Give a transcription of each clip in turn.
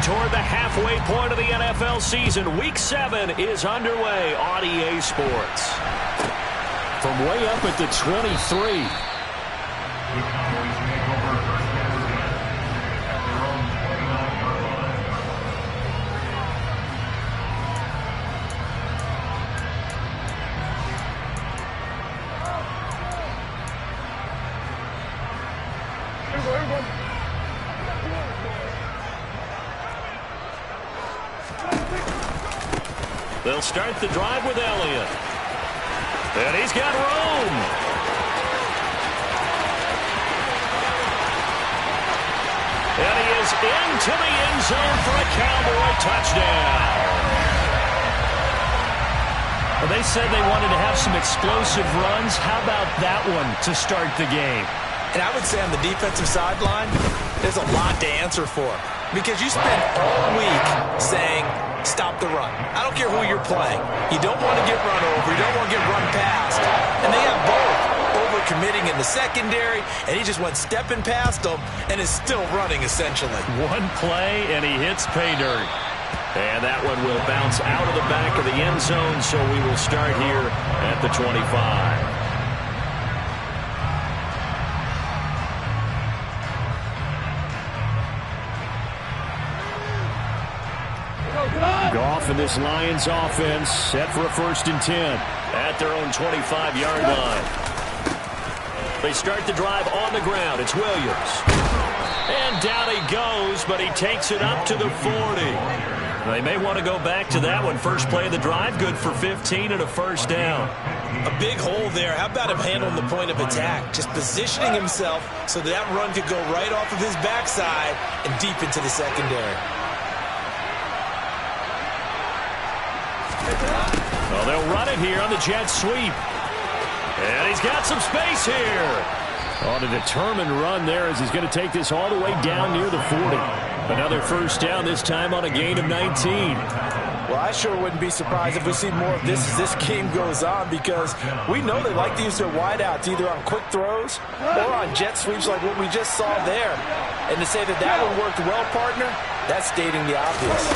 toward the halfway point of the NFL season. Week 7 is underway on EA Sports. From way up at the 23. They'll start the drive with Elliott. And he's got room. And he is into the end zone for a Cowboy touchdown. Well, they said they wanted to have some explosive runs. How about that one to start the game? And I would say on the defensive sideline, there's a lot to answer for. Because you spend all week saying, stop the run. I don't care who you're playing. You don't want to get run over. You don't want to get run past. And they have both. Over-committing in the secondary, and he just went stepping past them and is still running, essentially. One play, and he hits pay dirt. And that one will bounce out of the back of the end zone, so we will start here at the 25. Goff and this Lions offense set for a 1st and 10 at their own 25-yard line. They start the drive on the ground. It's Williams. And down he goes, but he takes it up to the 40. They may want to go back to that one. First play of the drive, good for 15 and a 1st down. A big hole there. How about him handling the point of attack? Just positioning himself so that run could go right off of his backside and deep into the secondary. Well, they'll run it here on the jet sweep. And he's got some space here. On a determined run there as he's going to take this all the way down near the 40. Another 1st down, this time on a gain of 19. Well, I sure wouldn't be surprised if we see more of this as this game goes on, because we know they like to use their wideouts either on quick throws or on jet sweeps like what we just saw there. And to say that that one worked well, partner, that's stating the obvious.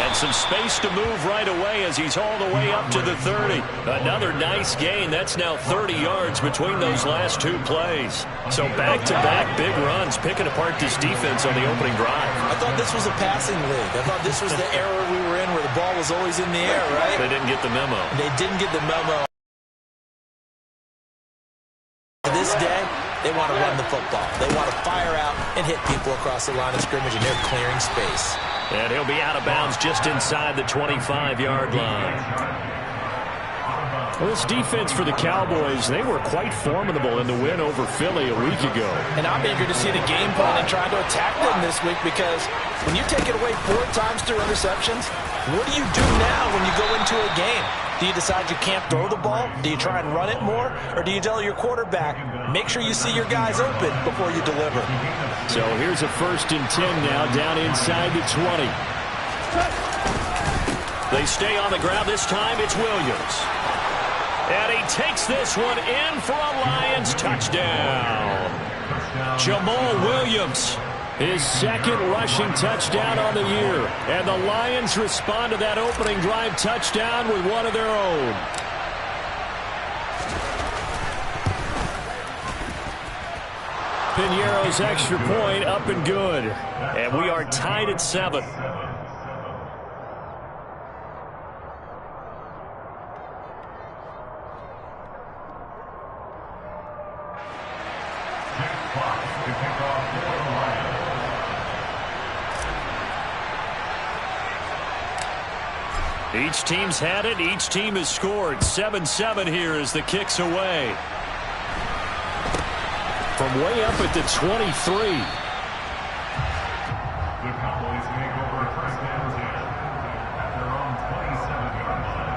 Some space to move right away as he's all the way up to the 30. Another nice gain. That's now 30 yards between those last 2 plays. So back-to-back big runs, picking apart this defense on the opening drive. I thought this was a passing league. I thought this was the era we were in where the ball was always in the air, right? They didn't get the memo. They didn't get the memo. This day, they want to run the football. They want to fire out and hit people across the line of scrimmage, and they're clearing space. And he'll be out of bounds just inside the 25-yard line. Well, this defense for the Cowboys, they were quite formidable in the win over Philly a week ago. And I'm eager to see the game plan and try to attack them this week, because when you take it away 4 times through interceptions, what do you do now when you go into a game? Do you decide you can't throw the ball? Do you try and run it more? Or do you tell your quarterback, make sure you see your guys open before you deliver? So here's a 1st and 10 now, down inside the 20. They stay on the ground. This time it's Williams. And he takes this one in for a Lions touchdown. Jamal Williams, his 2nd rushing touchdown on the year. And the Lions respond to that opening drive touchdown with one of their own. Piñeiro's extra point up and good. And we are tied at 7. Each team's had it. Each team has scored. 7-7 here as the kick's away. From way up at the 23. The Cowboys make over 1st and 10 at their own 27-yard line.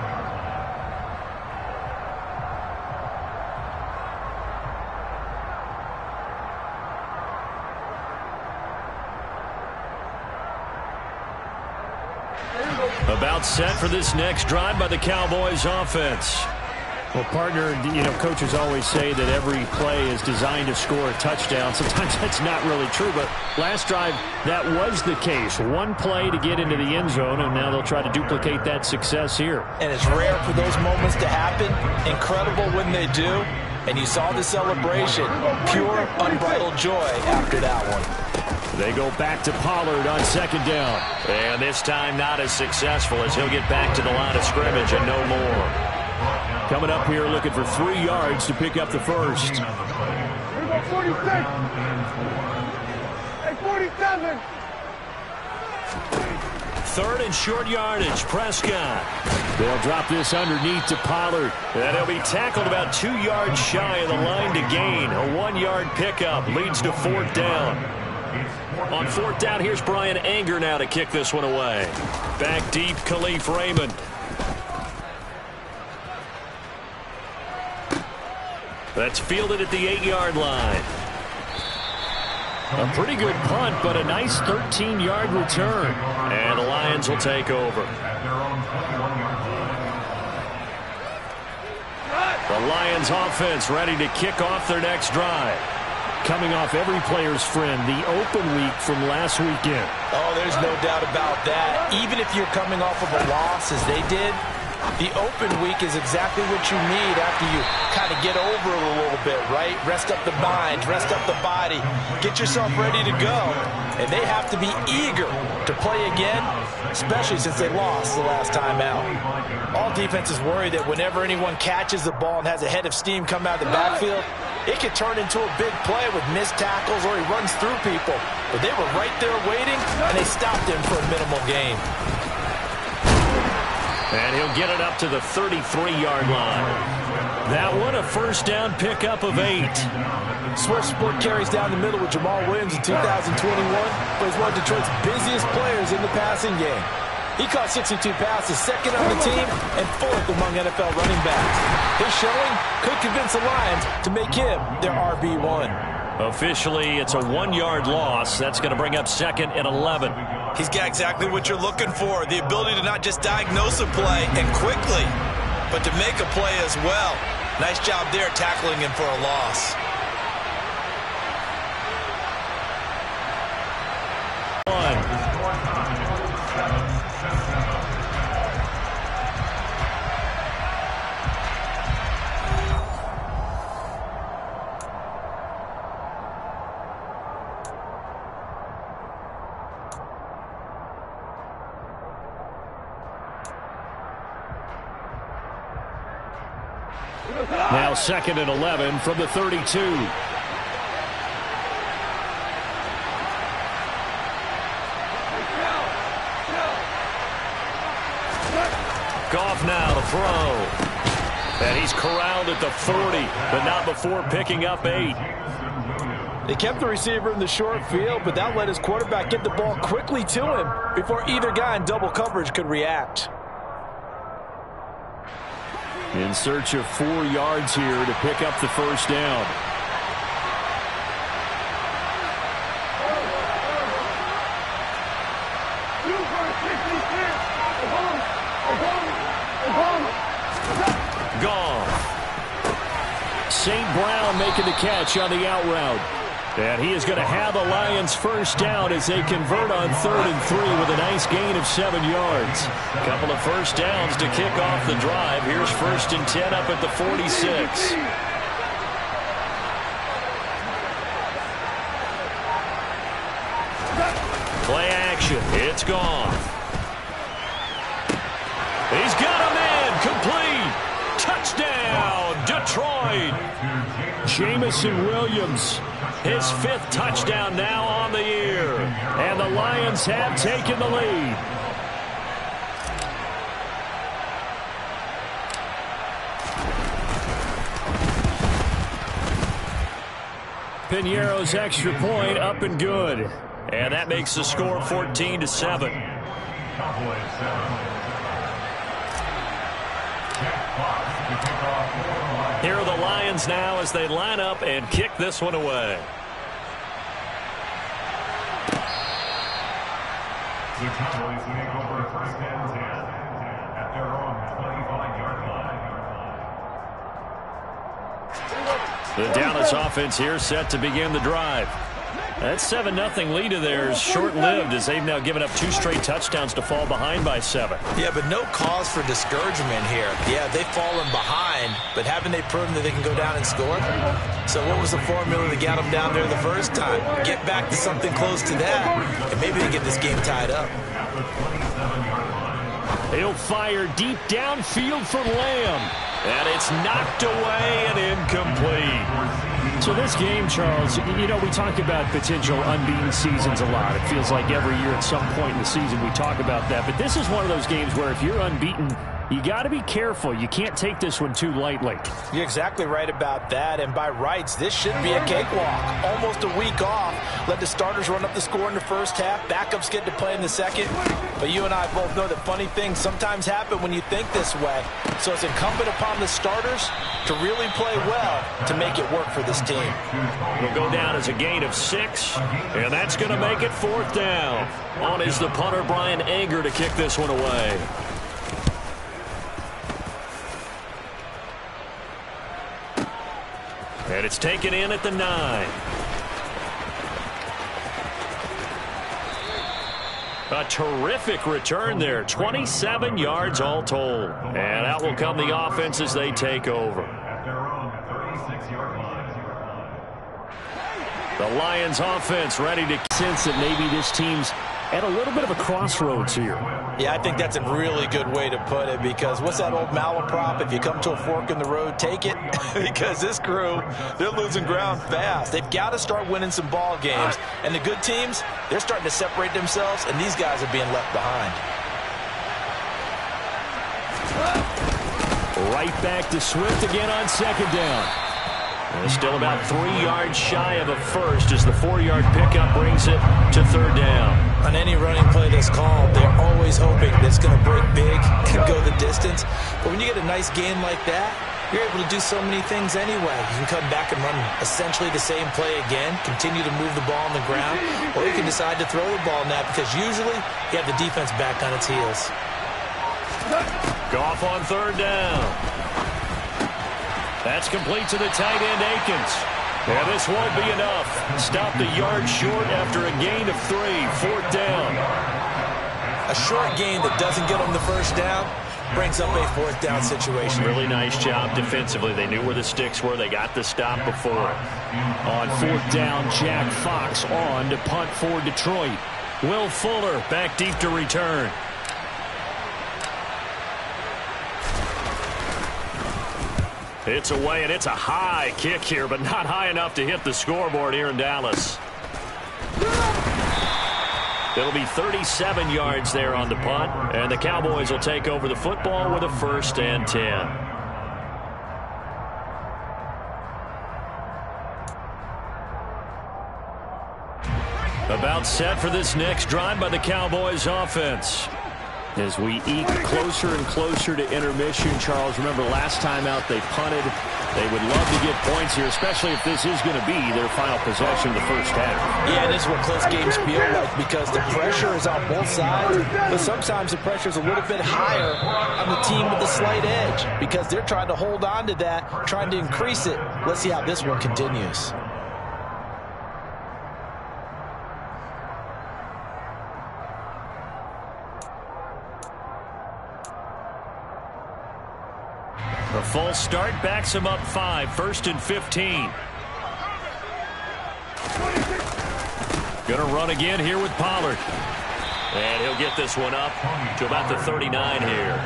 About set for this next drive by the Cowboys offense. Well, partner, coaches always say that every play is designed to score a touchdown. Sometimes that's not really true, but last drive, that was the case. One play to get into the end zone, and now they'll try to duplicate that success here. And it's rare for those moments to happen. Incredible when they do. And you saw the celebration. Pure, unbridled joy after that one. They go back to Pollard on second down. And this time not as successful as he'll get back to the line of scrimmage and no more. Coming up here looking for 3 yards to pick up the first. Here we go, 46. Hey, 47. Third and short yardage, Prescott. They'll drop this underneath to Pollard. And he'll be tackled about 2 yards shy of the line to gain. A 1-yard pickup leads to 4th down. On 4th down, here's Brian Anger now to kick this one away. Back deep, Khalif Raymond. That's fielded at the 8-yard line. A pretty good punt, but a nice 13-yard return. And the Lions will take over. The Lions offense ready to kick off their next drive. Coming off every player's friend, the open week from last weekend. Oh, there's no doubt about that. Even if you're coming off of a loss as they did, the open week is exactly what you need after you kind of get over it a little bit, right? Rest up the mind, rest up the body, get yourself ready to go. And they have to be eager to play again, especially since they lost the last time out. All defenses worry that whenever anyone catches the ball and has a head of steam come out of the backfield, it could turn into a big play with missed tackles or he runs through people. But they were right there waiting, and they stopped him for a minimal gain. And he'll get it up to the 33-yard line. That one, a first down pickup of 8. Swift split carries down the middle with Jamal Williams in 2021, but he's one of Detroit's busiest players in the passing game. He caught 62 passes, second on the team, and 4th among NFL running backs. His showing could convince the Lions to make him their RB1. Officially, it's a 1-yard loss. That's going to bring up 2nd and 11. He's got exactly what you're looking for, the ability to not just diagnose a play and quickly, but to make a play as well. Nice job there tackling him for a loss. Now 2nd and 11 from the 32. Goff now to throw. And he's corralled at the 40, but not before picking up 8. They kept the receiver in the short field, but that let his quarterback get the ball quickly to him before either guy in double coverage could react. In search of 4 yards here to pick up the first down. Gone. St. Brown making the catch on the out route. And he is going to have the Lions first down as they convert on 3rd and 3 with a nice gain of 7 yards. A couple of first downs to kick off the drive. Here's 1st and 10 up at the 46. Play action. It's gone. He's got a man. Complete. Touchdown, Detroit. Jamison Williams. His 5th touchdown now on the year. And the Lions have taken the lead. Piñeiro's extra point up and good. And that makes the score 14-7. Here are the Lions now as they line up and kick this one away. The Cowboys take over 1st and 10 at their own 25-yard line. The Dallas offense here set to begin the drive. That 7-0 lead of theirs short-lived as they've now given up 2 straight touchdowns to fall behind by 7. Yeah, but no cause for discouragement here. Yeah, they've fallen behind, but haven't they proven that they can go down and score? So what was the formula that got them down there the first time? Get back to something close to that, and maybe they get this game tied up. He'll fire deep downfield for Lamb. And it's knocked away and incomplete. So this game, Charles, you know, we talk about potential unbeaten seasons a lot. It feels like every year at some point in the season we talk about that. But this is one of those games where if you're unbeaten, you got to be careful. You can't take this one too lightly. You're exactly right about that. And by rights, this should be a cakewalk. Almost a week off. Let the starters run up the score in the first half. Backups get to play in the second. But you and I both know that funny things sometimes happen when you think this way. So it's incumbent upon the starters to really play well to make it work for this team. Will go down as a gain of 6, and that's going to make it 4th down. On is the punter, Brian Anger, to kick this one away. And it's taken in at the 9. A terrific return there. 27 yards all told. And out will come the offense as they take over. At their own 36-yard line. The Lions offense ready to Sense that maybe this team's at a little bit of a crossroads here. Yeah, I think that's a really good way to put it, because what's that old malaprop? If you come to a fork in the road, take it. Because this crew, they're losing ground fast. They've got to start winning some ball games. And the good teams, they're starting to separate themselves, and these guys are being left behind. Right back to Swift again on 2nd down. And still about 3 yards shy of a first as the 4-yard pickup brings it to 3rd down. On any running play that's called, they're always hoping that it's going to break big and go the distance. But when you get a nice gain like that, you're able to do so many things anyway. You can come back and run essentially the same play again, continue to move the ball on the ground, or you can decide to throw the ball now, because usually you have the defense back on its heels. Goff on 3rd down. That's complete to the tight end, Akins. And this won't be enough. Stopped a yard short after a gain of 3. 4th down. A short gain that doesn't get them the first down brings up a 4th down situation. Really nice job defensively. They knew where the sticks were. They got the stop before it. On 4th down, Jack Fox on to punt for Detroit. Will Fuller back deep to return. It's away, and it's a high kick here, but not high enough to hit the scoreboard here in Dallas. It'll be 37 yards there on the punt, and the Cowboys will take over the football with a 1st and 10. About set for this next drive by the Cowboys offense. As we eke closer and closer to intermission, Charles, remember last time out they punted. They would love to get points here, especially if this is going to be their final possession of the first half. Yeah, and this is what close games feel like, because the pressure is on both sides, but sometimes the pressure is a little bit higher on the team with the slight edge, because they're trying to hold on to that, trying to increase it. Let's see how this one continues. A false start backs him up 5. 1st and 15. Gonna run again here with Pollard. And he'll get this one up to about the 39 here.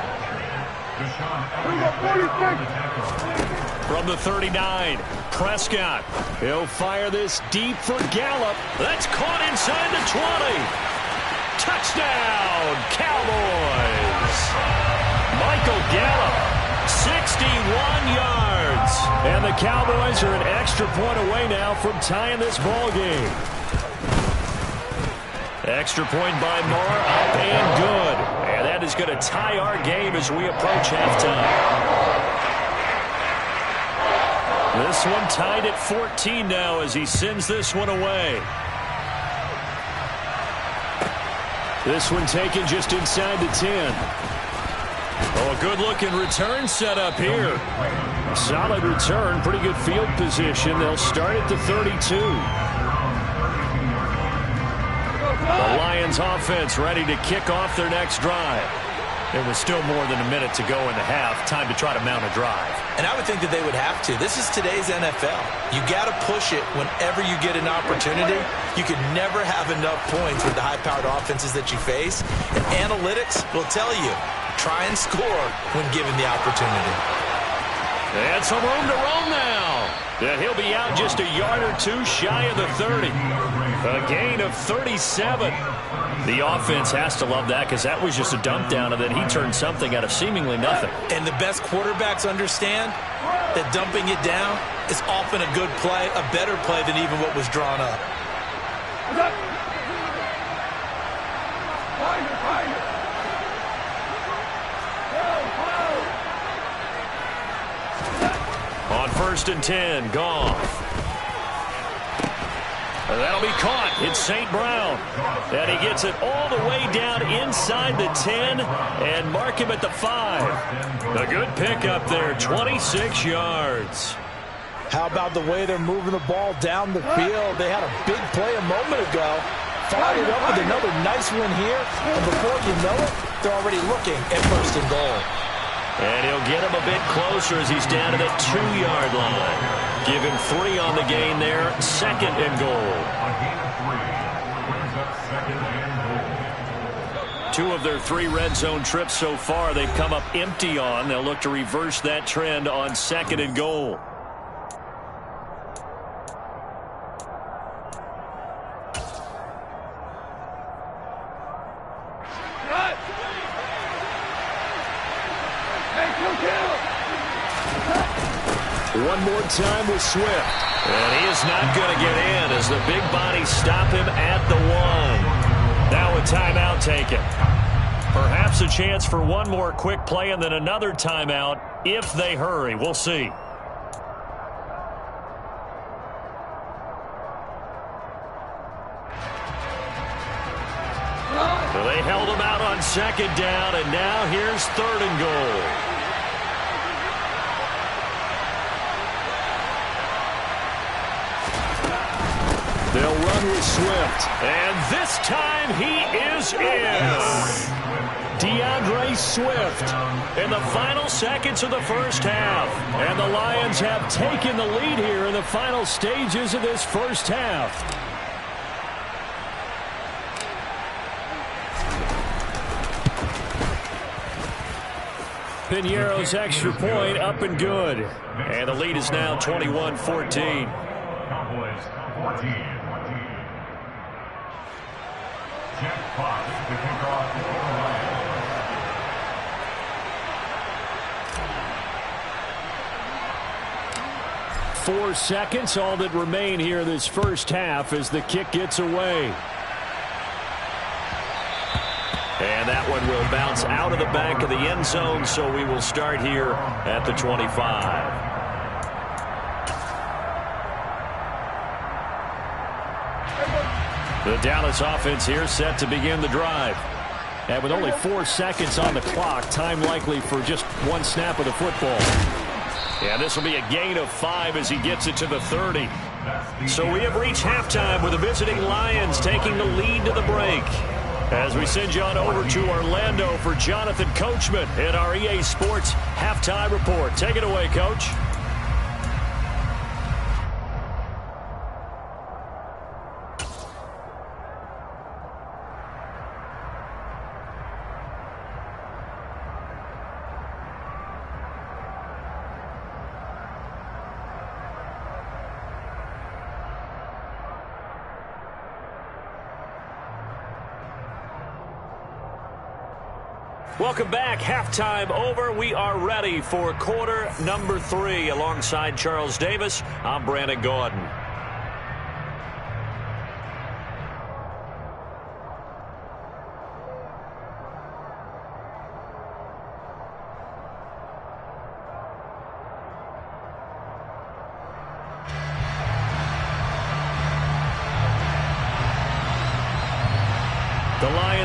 From the 39, Prescott. He'll fire this deep for Gallup. That's caught inside the 20. Touchdown, Cowboys. Michael Gallup. 61 yards. And the Cowboys are an extra point away now from tying this ball game. Extra point by Moore, up and good. And that is going to tie our game as we approach halftime. This one tied at 14 now as he sends this one away. This one taken just inside the 10. Oh, a good-looking return set up here. Solid return, pretty good field position. They'll start at the 32. The Lions offense ready to kick off their next drive. There was still more than a minute to go in the half. Time to try to mount a drive. And I would think that they would have to. This is today's NFL. You got to push it whenever you get an opportunity. You could never have enough points with the high-powered offenses that you face. And analytics will tell you, try and score when given the opportunity. And some room to roam now. Yeah, he'll be out just a yard or two shy of the 30. A gain of 37. The offense has to love that because that was just a dump down, and then he turned something out of seemingly nothing. And the best quarterbacks understand that dumping it down is often a good play, a better play than even what was drawn up. On 1st and 10, Goff. That'll be caught. It's St. Brown. And he gets it all the way down inside the 10 and mark him at the 5. A good pickup there, 26 yards. How about the way they're moving the ball down the field? They had a big play a moment ago. Followed it up with another nice one here. And before you know it, they're already looking at 1st and goal. And he'll get him a bit closer as he's down to the 2-yard line. Give him 3 on the gain there. 2nd and goal. A gain of 3 brings up 2nd and goal. 2 of their 3 red zone trips so far they've come up empty on. They'll look to reverse that trend on 2nd and goal. One more time with Swift. And he is not going to get in as the big bodies stop him at the 1. Now a timeout taken. Perhaps a chance for one more quick play and then another timeout if they hurry. We'll see. So they held him out on 2nd down, and now here's 3rd and goal. They'll run with Swift. And this time he is in. DeAndre Swift in the final seconds of the first half. And the Lions have taken the lead here in the final stages of this first half. Piñeiro's extra point up and good. And the lead is now 21-14. Cowboys 14. Jeff Fox to kick off for the Lions. 4 seconds, all that remain here this first half as the kick gets away. And that one will bounce out of the back of the end zone, so we will start here at the 25. The Dallas offense here set to begin the drive. And with only 4 seconds on the clock, time likely for just one snap of the football. Yeah, this will be a gain of 5 as he gets it to the 30. So we have reached halftime with the visiting Lions taking the lead to the break. As we send you on over to Orlando for Jonathan Coachman in our EA Sports Halftime Report. Take it away, Coach. Welcome back. Halftime over. We are ready for quarter number 3. Alongside Charles Davis, I'm Brandon Gordon.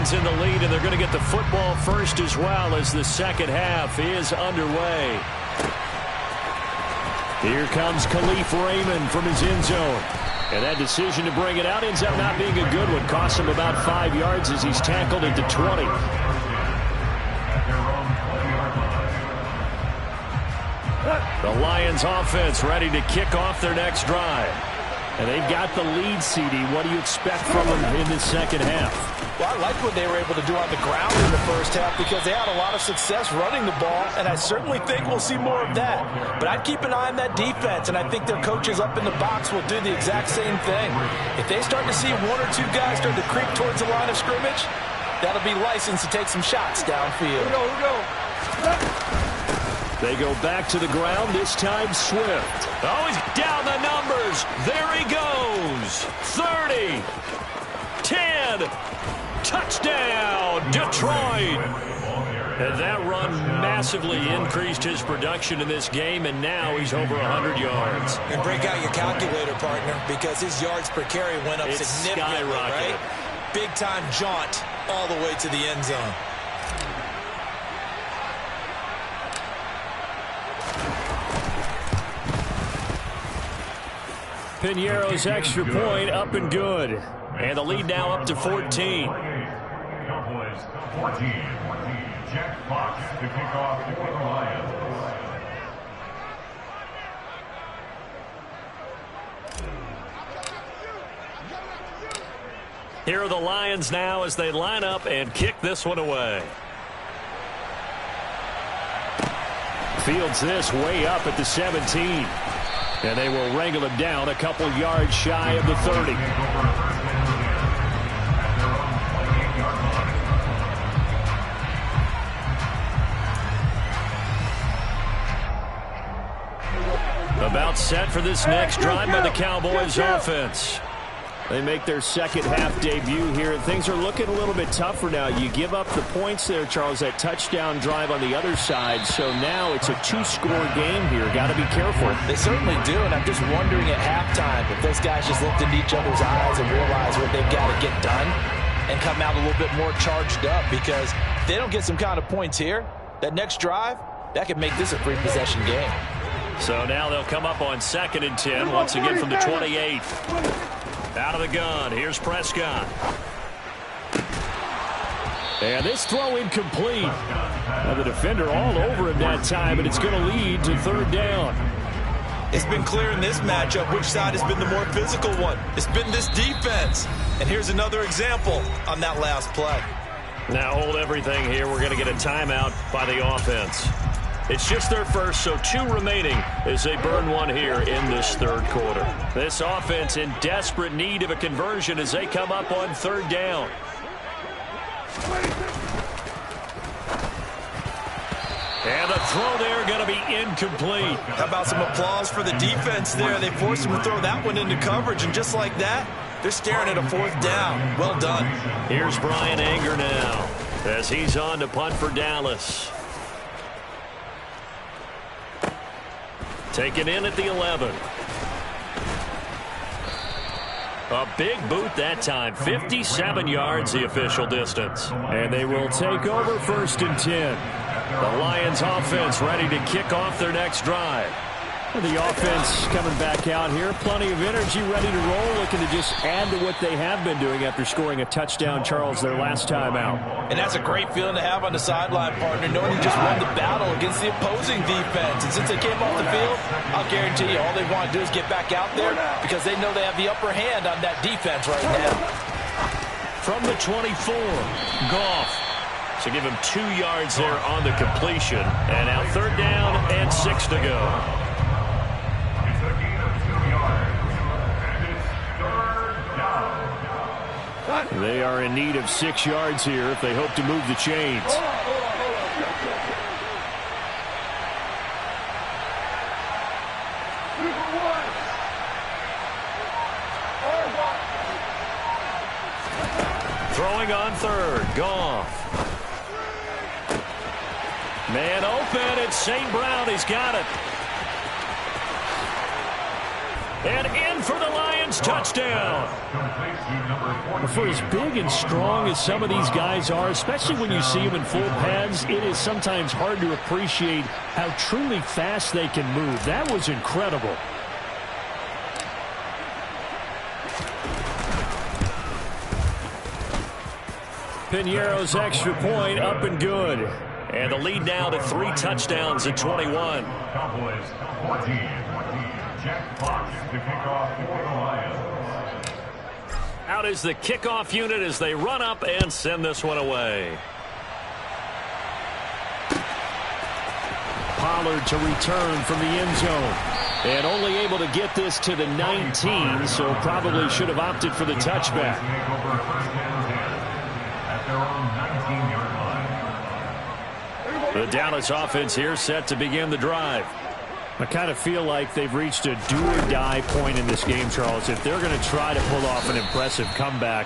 Lions in the lead, and they're going to get the football first as well as the second half is underway. Here comes Khalif Raymond from his end zone. And that decision to bring it out ends up not being a good one. Costs him about 5 yards as he's tackled at the 20. The Lions offense ready to kick off their next drive. And they've got the lead, CD. What do you expect from them in the second half? Well, I like what they were able to do on the ground in the first half because they had a lot of success running the ball, and I certainly think we'll see more of that. But I'd keep an eye on that defense, and I think their coaches up in the box will do the exact same thing. If they start to see one or two guys start to creep towards the line of scrimmage, that'll be license to take some shots downfield. Here we go. They go back to the ground, this time Swift. Oh, he's down the numbers. There he goes. 30, 10, touchdown, Detroit. And that run massively increased his production in this game, and now he's over 100 yards. And break out your calculator, partner, because his yards per carry went up It's significantly, skyrocketed. right? Big-time jaunt all the way to the end zone. Piñeiro's extra point up and good. And the lead now up to 14. Cowboys 14. Jack Fox to kick off for the Lions. Here are the Lions now as they line up and kick this one away. Fields this way up at the 17. And they will wrangle him down a couple yards shy of the 30. About set for this next drive by the Cowboys offense. They make their second half debut here, and things are looking a little bit tougher now. You give up the points there, Charles, that touchdown drive on the other side. So now it's a two-score game here. Got to be careful. They certainly do, and I'm just wondering at halftime if those guys just looked into each other's eyes and realized what they've got to get done and come out a little bit more charged up, because if they don't get some kind of points here, that next drive, that could make this a free possession game. So now they'll come up on 2nd and 10, once again from the 28. Out of the gun, here's Prescott. And this throw incomplete. Now the defender all over him that time, and it's going to lead to 3rd down. It's been clear in this matchup which side has been the more physical one. It's been this defense. And here's another example on that last play. Now hold everything here. We're going to get a timeout by the offense. It's just their first, so 2 remaining as they burn one here in this 3rd quarter. This offense in desperate need of a conversion as they come up on 3rd down. And the throw there going to be incomplete. How about some applause for the defense there? They forced him to throw that one into coverage, and just like that, they're staring at a 4th down. Well done. Here's Brian Anger now as he's on to punt for Dallas. Taken in at the 11. A big boot that time. 57 yards the official distance. And they will take over 1st and 10. The Lions offense ready to kick off their next drive. The offense coming back out here. Plenty of energy, ready to roll, looking to just add to what they have been doing after scoring a touchdown, Charles, their last time out. And that's a great feeling to have on the sideline, partner, knowing you just won the battle against the opposing defense. And since they came off the field, I'll guarantee you all they want to do is get back out there because they know they have the upper hand on that defense right now. From the 24, Goff. So give him 2 yards there on the completion. And now 3rd down and 6 to go. They are in need of 6 yards here if they hope to move the chains. Throwing on 3rd, Goff. Man open, it's St. Brown, he's got it. And in for the Lions touchdown. For as big and strong as some of these guys are, especially when you see them in full pads, it is sometimes hard to appreciate how truly fast they can move. That was incredible. Piñeiro's extra point up and good. And the lead now to 3 touchdowns at 21. Cowboys 14. Jack Fox to kick off for the Lions. Out is the kickoff unit as they run up and send this one away. Pollard to return from the end zone. And only able to get this to the 19, so probably should have opted for the touchback. The Dallas offense here set to begin the drive. I kind of feel like they've reached a do-or-die point in this game, Charles. If they're going to try to pull off an impressive comeback,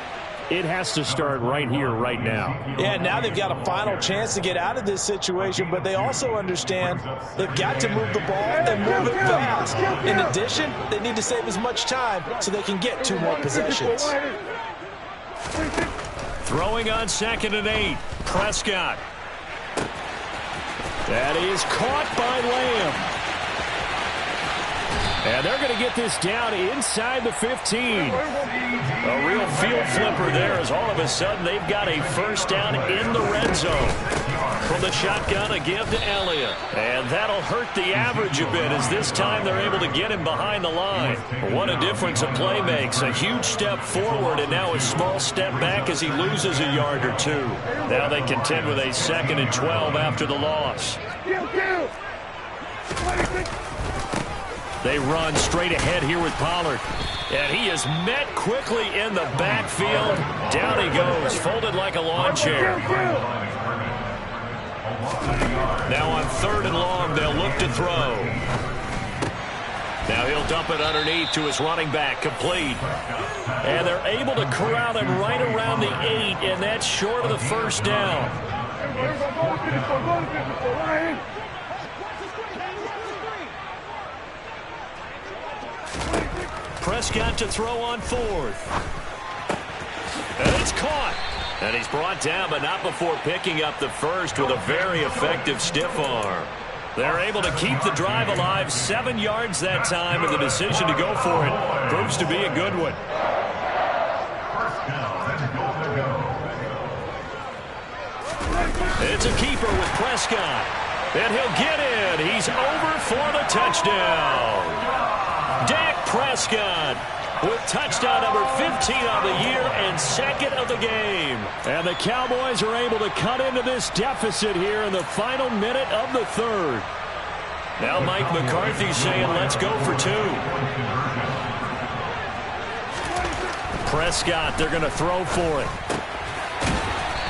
it has to start right here, right now. Yeah, now they've got a final chance to get out of this situation, but they also understand they've got to move the ball and move it fast. In addition, they need to save as much time so they can get 2 more possessions. Throwing on 2nd and 8. Prescott. That is caught by Lamb. And they're going to get this down inside the 15. A real field flipper there as all of a sudden they've got a first down in the red zone. From the shotgun, a give to Elliott. And that'll hurt the average a bit as this time they're able to get him behind the line. What a difference a play makes. A huge step forward and now a small step back as he loses a yard or 2. Now they contend with a 2nd and 12 after the loss. They run straight ahead here with Pollard. And he is met quickly in the backfield. Down he goes, folded like a lawn chair. Now on 3rd and long, they'll look to throw. Now he'll dump it underneath to his running back, complete. And they're able to corral him right around the 8, and that's short of the first down. Prescott to throw on 4th. And it's caught. And he's brought down, but not before picking up the first with a very effective stiff arm. They're able to keep the drive alive, 7 yards that time, and the decision to go for it proves to be a good one. It's a keeper with Prescott. And he'll get in. He's over for the touchdown. Dak Prescott with touchdown number 15 of the year and 2nd of the game. And the Cowboys are able to cut into this deficit here in the final minute of the 3rd. Now Mike McCarthy saying, let's go for 2. Prescott, they're going to throw for it.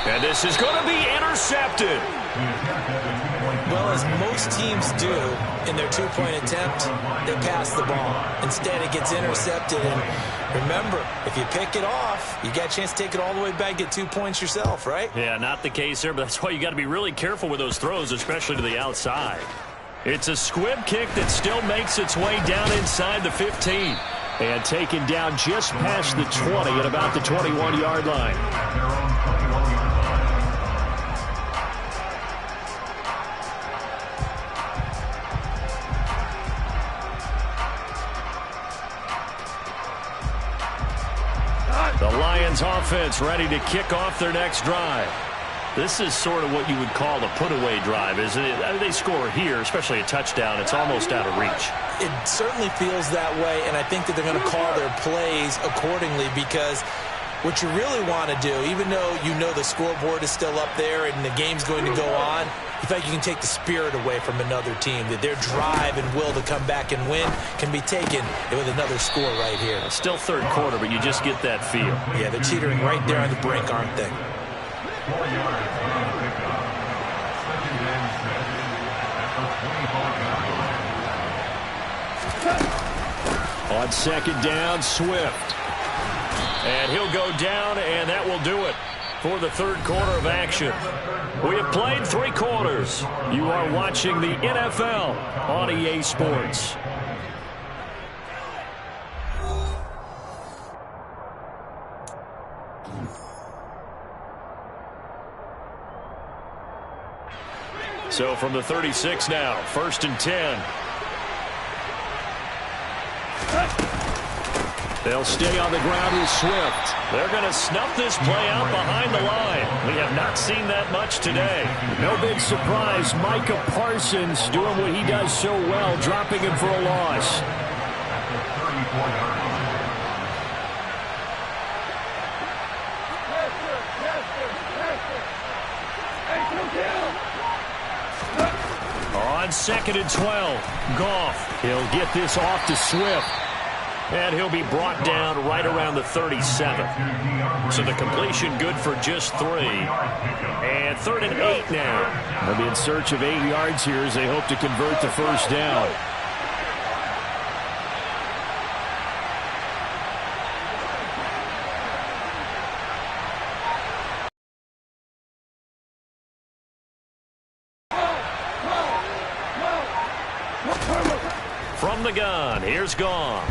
And this is going to be intercepted. Well, as most teams do in their 2-point attempt, they pass the ball. Instead, it gets intercepted. And remember, if you pick it off, you got a chance to take it all the way back, get 2 points yourself, right? Yeah, not the case here, but that's why you got to be really careful with those throws, especially to the outside. It's a squib kick that still makes its way down inside the 15. And taken down just past the 20 at about the 21-yard line. The Lions offense ready to kick off their next drive. This is sort of what you would call the put-away drive, isn't it? I mean, they score here, especially a touchdown. It's almost out of reach. It certainly feels that way, and I think that they're going to call their plays accordingly because what you really want to do, even though you know the scoreboard is still up there and the game's going to go on, you feel like you can take the spirit away from another team, that their drive and will to come back and win can be taken with another score right here. Still 3rd quarter, but you just get that feel. Yeah, they're teetering right there on the brink, aren't they? On 2nd down, Swift. And he'll go down, and that will do it for the 3rd quarter of action. We have played 3 quarters. You are watching the NFL on EA Sports. So from the 36 now, 1st and 10. They'll stay on the ground with Swift. They're going to snuff this play out behind the line. We have not seen that much today. No big surprise. Micah Parsons doing what he does so well, dropping him for a loss. On 2nd and 12, Goff. He'll get this off to Swift. And he'll be brought down right around the 37. So the completion good for just 3. And 3rd and 8 now. They'll be in search of 8 yards here as they hope to convert the first down. From the gun, here's Goff.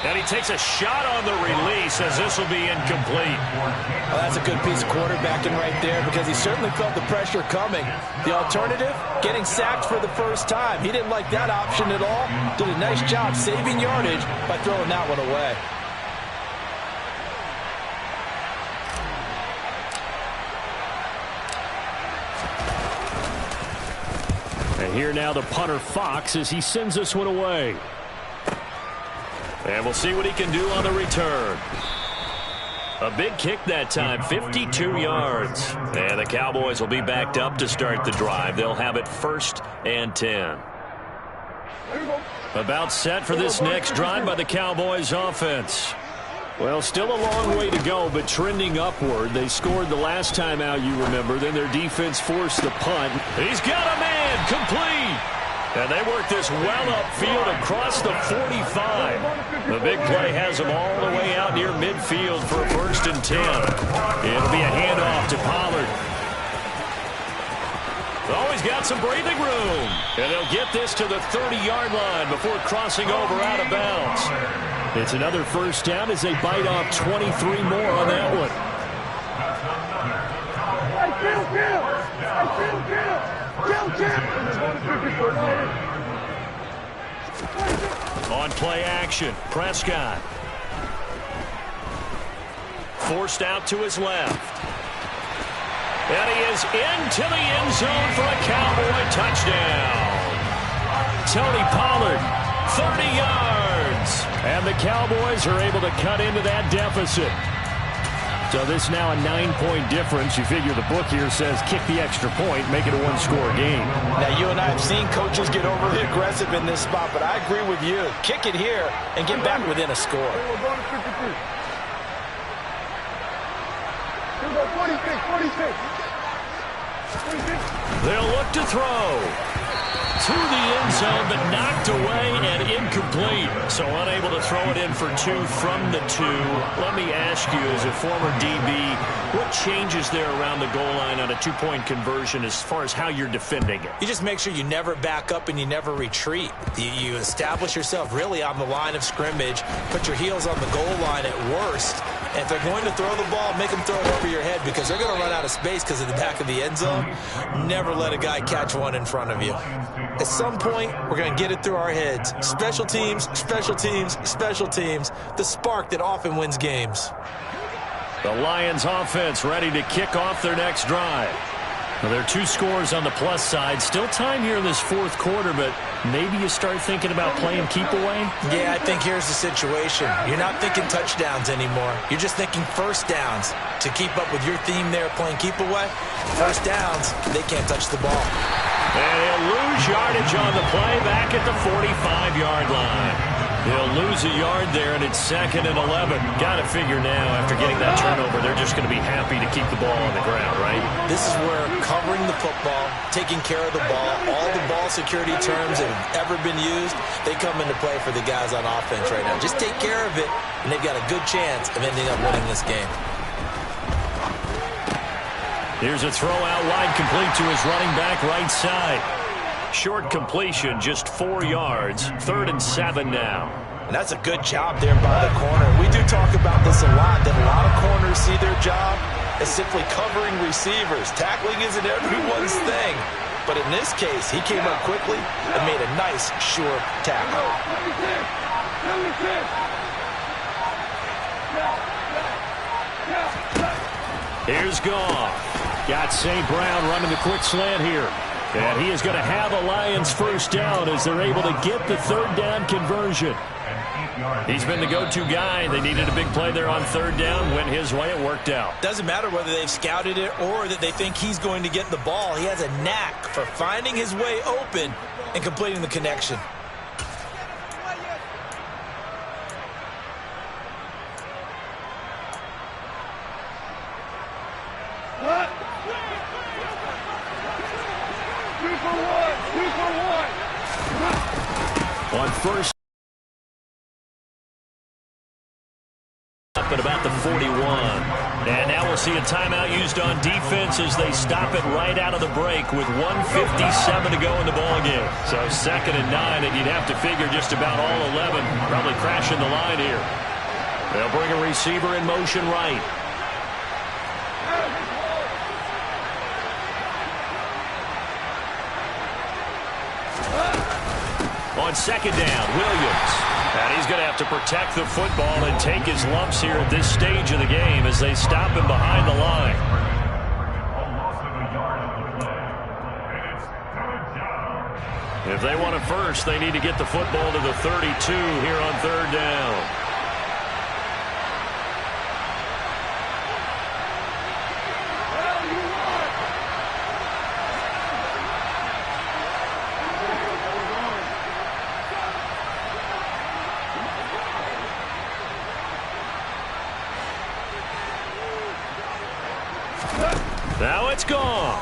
And he takes a shot on the release as this will be incomplete. Well, that's a good piece of quarterbacking right there because he certainly felt the pressure coming. The alternative, getting sacked for the first time. He didn't like that option at all. Did a nice job saving yardage by throwing that one away. And here now the punter Fox as he sends this one away. And we'll see what he can do on the return. A big kick that time, 52 yards. And the Cowboys will be backed up to start the drive. They'll have it 1st and 10. About set for this next drive by the Cowboys offense. Well, still a long way to go, but trending upward. They scored the last time out, you remember. Then their defense forced the punt. He's got a man, complete. And they work this well upfield across the 45. The big play has them all the way out near midfield for a 1st and 10. It'll be a handoff to Pollard. Always got some breathing room. And they'll get this to the 30-yard line before crossing over out of bounds. It's another first down as they bite off 23 more on that one. On play action, Prescott. Forced out to his left. And he is into the end zone for a Cowboy touchdown. Tony Pollard, 30 yards. And the Cowboys are able to cut into that deficit. So this now a 9-point difference. You figure the book here says kick the extra point, make it a one-score game. Now, you and I have seen coaches get overly aggressive in this spot, but I agree with you. Kick it here and get back within a score. They'll look to throw. To the end zone, but knocked away and incomplete. So unable to throw it in for 2 from the 2. Let me ask you, as a former DB, what changes there around the goal line on a 2-point conversion as far as how you're defending it? You just make sure you never back up and you never retreat. You establish yourself really on the line of scrimmage, put your heels on the goal line at worst. And if they're going to throw the ball, make them throw it over your head because they're going to run out of space because of the back of the end zone. Never let a guy catch one in front of you. At some point, we're going to get it through our heads. Special teams, special teams, special teams. The spark that often wins games. The Lions offense ready to kick off their next drive. Well, there are 2 scores on the plus side. Still time here in this 4th quarter, but maybe you start thinking about playing keep away? Yeah, I think here's the situation. You're not thinking touchdowns anymore. You're just thinking first downs. To keep up with your theme there, playing keep away, first downs, they can't touch the ball. And he'll lose yardage on the play back at the 45-yard line. He'll lose a yard there, and it's 2nd and 11. Got to figure now, after getting that turnover, they're just going to be happy to keep the ball on the ground, right? This is where covering the football, taking care of the ball, all the ball security terms that have ever been used, they come into play for the guys on offense right now. Just take care of it, and they've got a good chance of ending up winning this game. Here's a throw out wide, complete to his running back right side. Short completion, just 4 yards. 3rd and 7 now. And that's a good job there by the corner. We do talk about this a lot, that a lot of corners see their job is simply covering receivers. Tackling isn't everyone's thing. But in this case, he came up quickly and made a nice, sure tackle. Here's Goff. Got St. Brown running the quick slant here. And he is going to have a Lions first down as they're able to get the third down conversion. He's been the go-to guy. They needed a big play there on third down. Went his way. It worked out. Doesn't matter whether they've scouted it or that they think he's going to get the ball. He has a knack for finding his way open and completing the connection. On first up at about the 41. And now we'll see a timeout used on defense as they stop it right out of the break with 1:57 to go in the ballgame. So 2nd and 9, and you'd have to figure just about all 11 probably crashing the line here. They'll bring a receiver in motion right. On 2nd down, Williams. And he's going to have to protect the football and take his lumps here at this stage of the game as they stop him behind the line. If they want it first, they need to get the football to the 32 here on 3rd down. Now it's gone.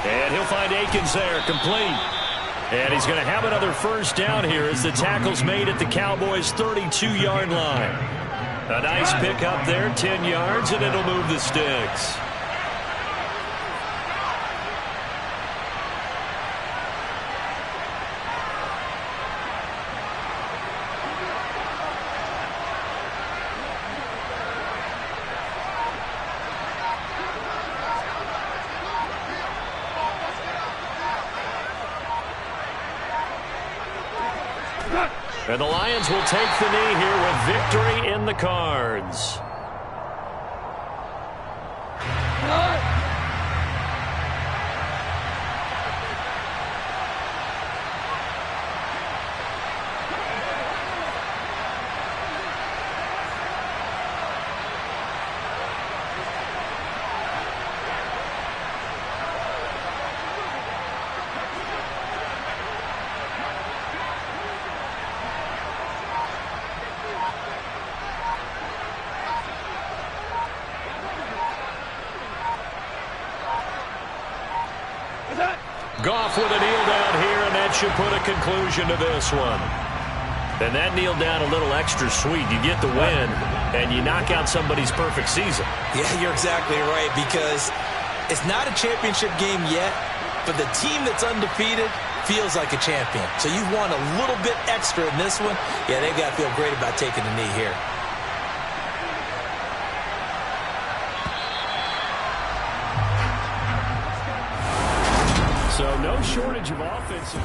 And he'll find Akins there, complete. And he's going to have another first down here as the tackle's made at the Cowboys' 32-yard line. A nice pick up there, 10 yards, and it'll move the sticks. And the Lions will take the knee here with victory in the cards. Goff with a kneel down here, and that should put a conclusion to this one. And that kneel down a little extra sweet. You get the win, and you knock out somebody's perfect season. Yeah, you're exactly right, because it's not a championship game yet, but the team that's undefeated feels like a champion. So you want a little bit extra in this one. Yeah, they got to feel great about taking the knee here. So no shortage of offensive.